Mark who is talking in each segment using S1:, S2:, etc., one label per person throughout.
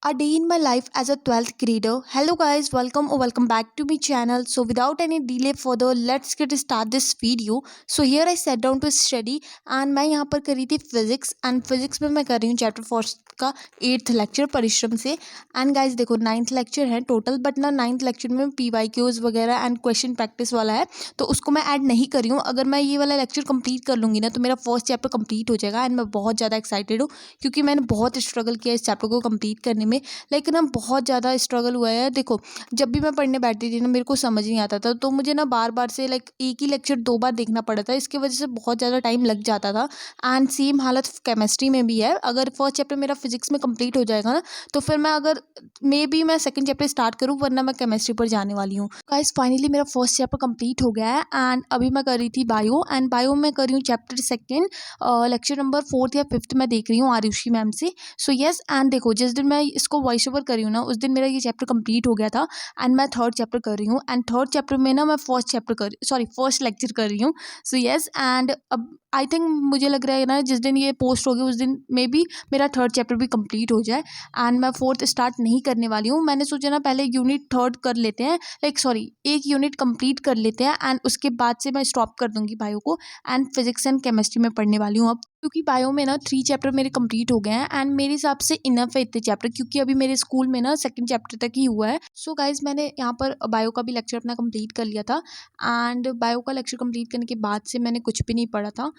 S1: A day in my life as a 12th grader. Hello guys, welcome back to my channel. So without any delay further, let's get start this video. So here I sat down to study and मैं यहाँ पर कर रही थी physics and physics में मैं कर रही हूँ चैप्टर फर्स्ट का 8th लेक्चर परिश्रम से। एंड गाइस देखो 9th लेक्चर है टोटल, बट ना 9th लेक्चर में PYQs वगैरह एंड क्वेश्चन प्रैक्टिस वाला है, तो उसको मैं ऐड नहीं कर रही हूँ। अगर मैं ये वाला लेक्चर कंप्लीट कर लूँगी ना तो मेरा फर्स्ट चैप्टर कंप्लीट हो जाएगा एंड मैं बहुत ज़्यादा एक्साइटेड हूँ क्योंकि मैंने बहुत स्ट्रगल किया इस चैप्टर को कंप्लीट करने में। लेकिन ना बहुत ज़्यादा स्ट्रगल हुआ है। देखो जब भी मैं पढ़ने बैठती थी ना मेरे को समझ नहीं आता था, तो मुझे ना बार बार से एक ही लेक्चर 2 बार देखना पड़ा था। इसकी वजह से बहुत ज़्यादा टाइम लग जाता था। एंड सेम हालत केमिस्ट्री में भी है। अगर फर्स्ट चैप्टर मेरा फिजिक्स में कंप्लीट हो जाएगा ना तो फिर मैं अगर मे बी मैं सेकंड चैप्टर स्टार्ट करूँ, वरना मैं केमिस्ट्री पर जाने वाली हूँ। गाइस फाइनली मेरा फर्स्ट चैप्टर कंप्लीट हो गया है एंड अभी मैं कर रही थी बायो, एंड बायो में कर रही हूँ chapter second, lecture number 4th या 5th में देख रही हूँ आरुषि मैम से। सो यस, एंड देखो जिस दिन मैं इसको वॉइस ओवर कर रही हूँ ना उस दिन मेरा ये चैप्टर कंप्लीट हो गया था एंड मैं थर्ड चैप्टर कर रही हूँ। एंड थर्ड चैप्टर में ना मैं फर्स्ट लेक्चर कर रही हूँ। सो यस, एंड अब आई थिंक मुझे लग रहा है ना जिस दिन ये पोस्ट होगी उस दिन मे बी मेरा थर्ड चैप्टर भी कंप्लीट हो जाए एंड मैं फोर्थ स्टार्ट नहीं करने वाली हूँ। मैंने सोचा ना पहले यूनिट थर्ड कर लेते हैं, एक यूनिट कंप्लीट कर लेते हैं एंड उसके बाद से मैं स्टॉप कर दूंगी बायो को एंड फिजिक्स एंड केमिस्ट्री में पढ़ने वाली हूँ अब, क्योंकि बायो में ना 3 चैप्टर मेरे कंप्लीट हो गए हैं एंड मेरे हिसाब से इनफ है इतने चैप्टर, क्योंकि अभी मेरे स्कूल में ना सेकंड चैप्टर तक ही हुआ है। सो गाइज मैंने यहाँ पर बायो का भी लेक्चर अपना कंप्लीट कर लिया था एंड बायो का लेक्चर कंप्लीट करने के बाद से मैंने कुछ भी नहीं पढ़ा था।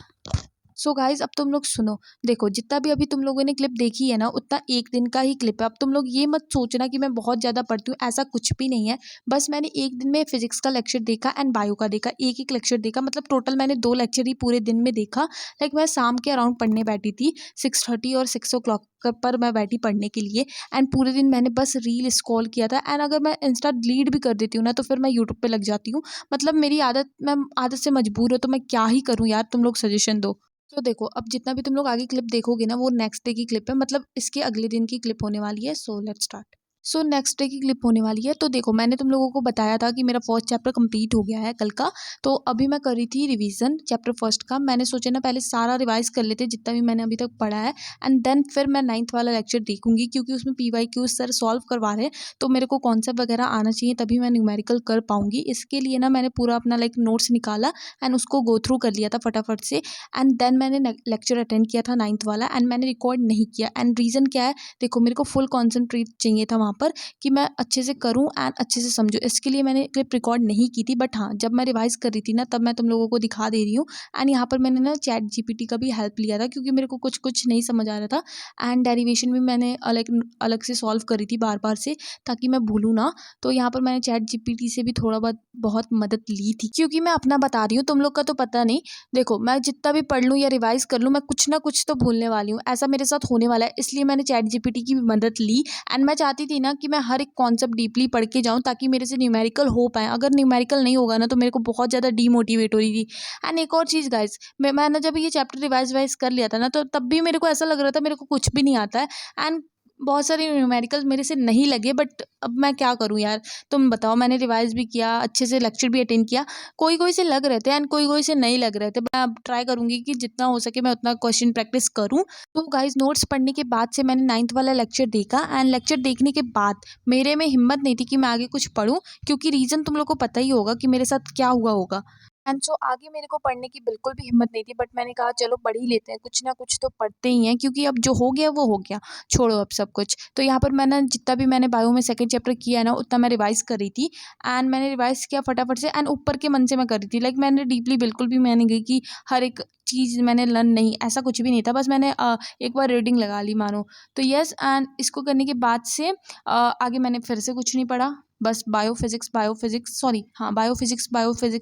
S1: सो गाइज अब तुम लोग सुनो, देखो जितना भी अभी तुम लोगों ने क्लिप देखी है ना उतना एक दिन का ही क्लिप है। अब तुम लोग ये मत सोचना कि मैं बहुत ज़्यादा पढ़ती हूँ, ऐसा कुछ भी नहीं है। बस मैंने एक दिन में फिजिक्स का लेक्चर देखा एंड बायो का देखा, एक लेक्चर देखा, मतलब टोटल मैंने 2 लेक्चर ही पूरे दिन में देखा। मैं शाम के अराउंड पढ़ने बैठी थी 6:30 और 6 o'clock पर मैं बैठी पढ़ने के लिए एंड पूरे दिन मैंने बस रील स्क्रॉल किया था। एंड अगर मैं इंस्टा डिलीट भी कर देती हूँ ना तो फिर मैं यूट्यूब पे लग जाती हूँ। मतलब मेरी आदत, मैं आदत से मजबूर हूँ, तो मैं क्या ही करूँ यार, तुम लोग सजेशन दो। तो देखो अब जितना भी तुम लोग आगे क्लिप देखोगे ना वो नेक्स्ट डे की क्लिप है, मतलब इसके अगले दिन की क्लिप होने वाली है। So let's start. So next day की क्लिप होने वाली है। तो देखो मैंने तुम लोगों को बताया था कि मेरा फर्स्ट चैप्टर कंप्लीट हो गया है कल का। तो अभी मैं कर रही थी रिवीजन चैप्टर फर्स्ट का। मैंने सोचा ना पहले सारा रिवाइज कर लेते जितना भी मैंने अभी तक पढ़ा है एंड देन फिर मैं 9th वाला लेक्चर देखूंगी, क्योंकि उसमें PYQ सर सॉल्व करवा रहे हैं, तो मेरे को कॉन्सेप्ट वगैरह आना चाहिए तभी मैं न्यूमेरिकल कर पाऊंगी। इसके लिए ना मैंने पूरा अपना नोट्स निकाला एंड उसको गो थ्रू कर लिया था फटाफट से एंड देन मैंने लेक्चर अटेंड किया था 9th वाला एंड मैंने रिकॉर्ड नहीं किया। एंड रीज़न क्या है, देखो मेरे को फुल कॉन्सेंट्रेट चाहिए था वहाँ पर कि मैं अच्छे से करूँ एंड अच्छे से समझूँ, इसके लिए मैंने क्लिप रिकॉर्ड नहीं की थी। बट हाँ, जब मैं रिवाइज कर रही थी ना तब मैं तुम लोगों को दिखा दे रही हूँ। एंड यहाँ पर मैंने ना चैट GPT का भी हेल्प लिया था, क्योंकि मेरे को कुछ कुछ नहीं समझ आ रहा था एंड डेरिवेशन भी मैंने अलग अलग से सॉल्व करी थी बार बार से, ताकि मैं भूलूँ ना। तो यहाँ पर मैंने चैट GPT से भी थोड़ा बहुत मदद ली थी, क्योंकि मैं अपना बता रही हूँ, तुम लोग का तो पता नहीं। देखो मैं जितना भी पढ़ लूँ या रिवाइज कर लूँ, मैं कुछ ना कुछ तो भूलने वाली हूँ, ऐसा मेरे साथ होने वाला है। इसलिए मैंने चैट GPT की भी मदद ली एंड मैं चाहती थी ना कि मैं हर एक कॉन्सेप्ट डीपली पढ़ के जाऊँ ताकि मेरे से न्यूमेरिकल हो पाए। अगर न्यूमेरिकल नहीं होगा ना तो मेरे को बहुत ज़्यादा डीमोटिवेट हो रही थी। एंड एक और चीज़ गाइज, मैंने जब ये चैप्टर रिवाइज वाइज कर लिया था ना तो तब भी मेरे को ऐसा लग रहा था मेरे को कुछ भी नहीं आता है एंड बहुत सारे न्यूमेरिकल मेरे से नहीं लगे। बट अब मैं क्या करूं यार, तुम बताओ। मैंने रिवाइज भी किया, अच्छे से लेक्चर भी अटेंड किया, कोई कोई से लग रहे थे एंड कोई कोई से नहीं लग रहे थे। मैं अब ट्राई करूंगी कि जितना हो सके मैं उतना क्वेश्चन प्रैक्टिस करूं। तो गाइज नोट्स पढ़ने के बाद से मैंने 9th वाला लेक्चर देखा एंड लेक्चर देखने के बाद मेरे में हिम्मत नहीं थी कि मैं आगे कुछ पढूं, क्योंकि रीज़न तुम लोग को पता ही होगा कि मेरे साथ क्या हुआ होगा। एंड सो आगे मेरे को पढ़ने की बिल्कुल भी हिम्मत नहीं थी, बट मैंने कहा चलो पढ़ ही लेते हैं, कुछ ना कुछ तो पढ़ते ही हैं, क्योंकि अब जो हो गया वो हो गया, छोड़ो अब सब कुछ। तो यहाँ पर मैंने जितना भी मैंने बायो में सेकंड चैप्टर किया है ना उतना मैं रिवाइज कर रही थी एंड मैंने रिवाइज किया फटाफट से एंड ऊपर के मन से मैं कर रही थी। मैंने डीपली बिल्कुल भी मैंने गई कि हर एक चीज़ मैंने लर्न नहीं, ऐसा कुछ भी नहीं था। बस मैंने एक बार रीडिंग लगा ली मानो। तो यस, एंड इसको करने के बाद से आगे मैंने फिर से कुछ नहीं पढ़ा। बस बायो फिजिक्स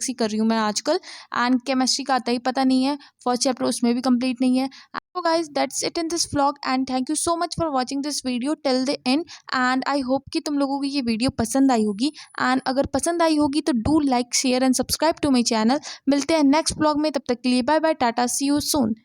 S1: ही कर रही हूँ मैं आजकल। एंड केमिस्ट्री का आता ही पता नहीं है, फर्स्ट चैप्टर उसमें भी कंप्लीट नहीं है। So guys, that's it in this vlog and thank you so much for watching this video till the end and I hope कि तुम लोगों को ये वीडियो पसंद आई होगी एंड अगर पसंद आई होगी तो do like share and subscribe to my channel. मिलते हैं नेक्स्ट vlog में, तब तक के लिए bye bye, tata, see you soon.